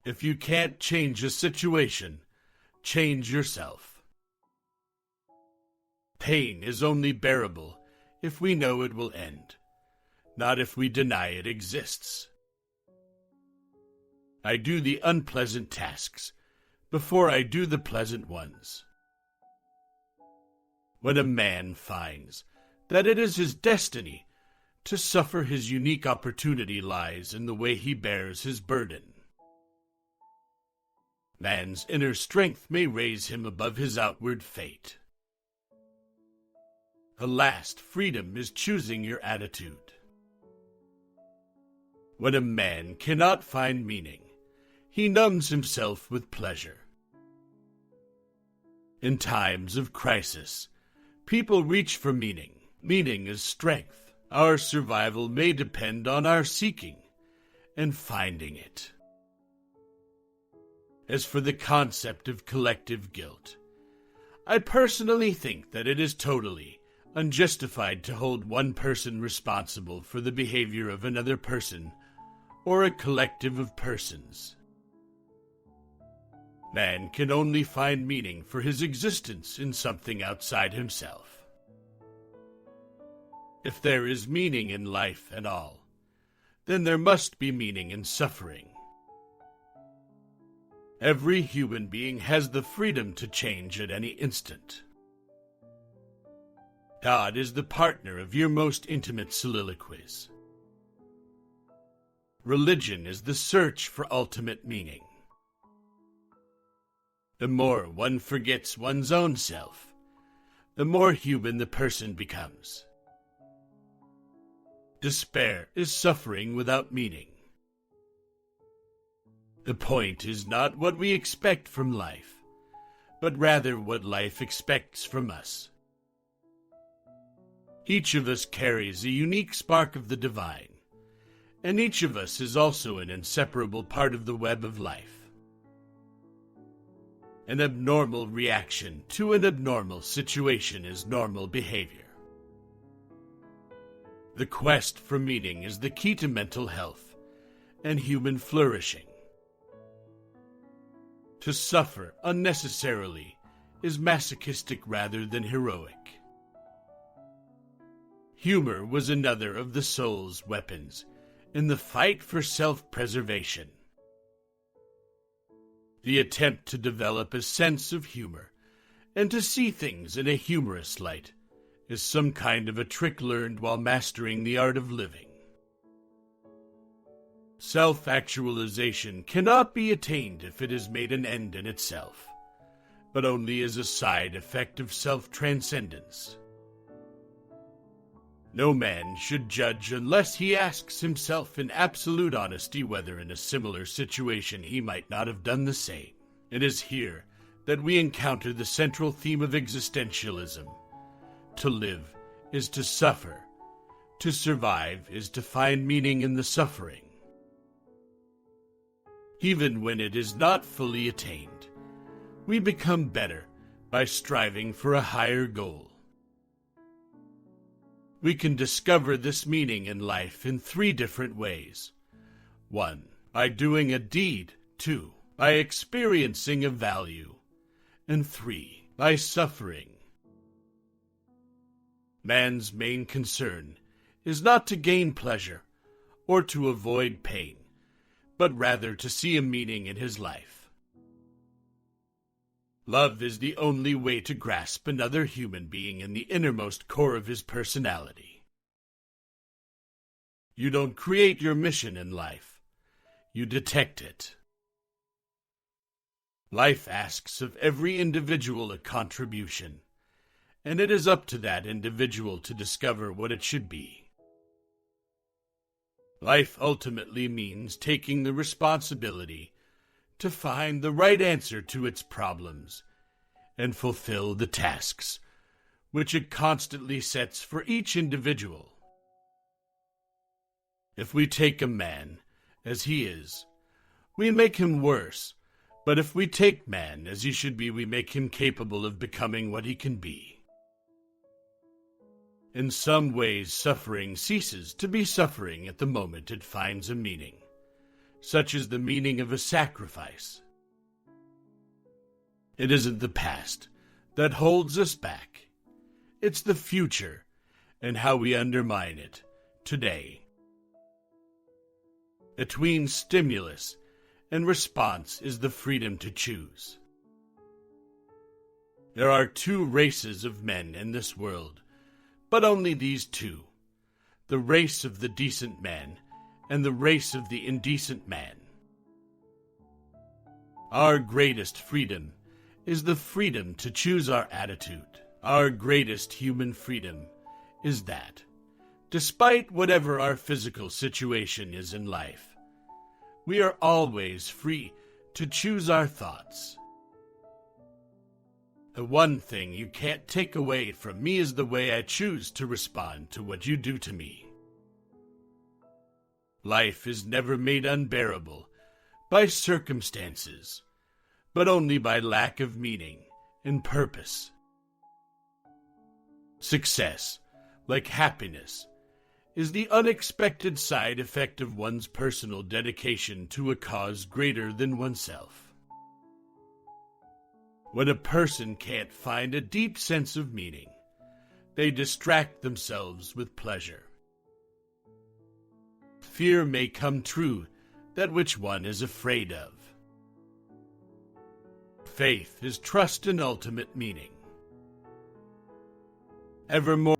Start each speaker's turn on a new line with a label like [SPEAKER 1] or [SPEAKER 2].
[SPEAKER 1] If you can't change a situation, change yourself. Pain is only bearable if we know it will end, not if we deny it exists. I do the unpleasant tasks before I do the pleasant ones. When a man finds that it is his destiny to suffer, his unique opportunity lies in the way he bears his burden. Man's inner strength may raise him above his outward fate. The last freedom is choosing your attitude. When a man cannot find meaning, he numbs himself with pleasure. In times of crisis, people reach for meaning. Meaning is strength. Our survival may depend on our seeking and finding it. As for the concept of collective guilt, I personally think that it is totally unjustified to hold one person responsible for the behavior of another person or a collective of persons. Man can only find meaning for his existence in something outside himself. If there is meaning in life at all, then there must be meaning in suffering. Every human being has the freedom to change at any instant. God is the partner of your most intimate soliloquies. Religion is the search for ultimate meaning. The more one forgets one's own self, the more human the person becomes. Despair is suffering without meaning. The point is not what we expect from life, but rather what life expects from us. Each of us carries a unique spark of the divine, and each of us is also an inseparable part of the web of life. An abnormal reaction to an abnormal situation is normal behavior. The quest for meaning is the key to mental health and human flourishing. To suffer unnecessarily is masochistic rather than heroic. Humor was another of the soul's weapons in the fight for self-preservation. The attempt to develop a sense of humor and to see things in a humorous light is some kind of a trick learned while mastering the art of living. Self-actualization cannot be attained if it is made an end in itself, but only as a side effect of self-transcendence. No man should judge unless he asks himself in absolute honesty whether in a similar situation he might not have done the same. It is here that we encounter the central theme of existentialism. To live is to suffer. To survive is to find meaning in the suffering. Even when it is not fully attained, we become better by striving for a higher goal. We can discover this meaning in life in 3 different ways. 1. By doing a deed. 2. By experiencing a value. And 3. By suffering. Man's main concern is not to gain pleasure or to avoid pain, but rather to see a meaning in his life. Love is the only way to grasp another human being in the innermost core of his personality. You don't create your mission in life. You detect it. Life asks of every individual a contribution, and it is up to that individual to discover what it should be. Life ultimately means taking the responsibility to find the right answer to its problems and fulfill the tasks which it constantly sets for each individual. If we take a man as he is, we make him worse, but if we take man as he should be, we make him capable of becoming what he can be. In some ways, suffering ceases to be suffering at the moment it finds a meaning. such is the meaning of a sacrifice. It isn't the past that holds us back. It's the future and how we undermine it today. Between stimulus and response is the freedom to choose. There are two races of men in this world, but only these two: the race of the decent man and the race of the indecent man. Our greatest freedom is the freedom to choose our attitude. Our greatest human freedom is that, despite whatever our physical situation is in life, we are always free to choose our thoughts. The one thing you can't take away from me is the way I choose to respond to what you do to me. Life is never made unbearable by circumstances, but only by lack of meaning and purpose. Success, like happiness, is the unexpected side effect of one's personal dedication to a cause greater than oneself. When a person can't find a deep sense of meaning, they distract themselves with pleasure. Fear may come true that which one is afraid of. Faith is trust in ultimate meaning. Evermore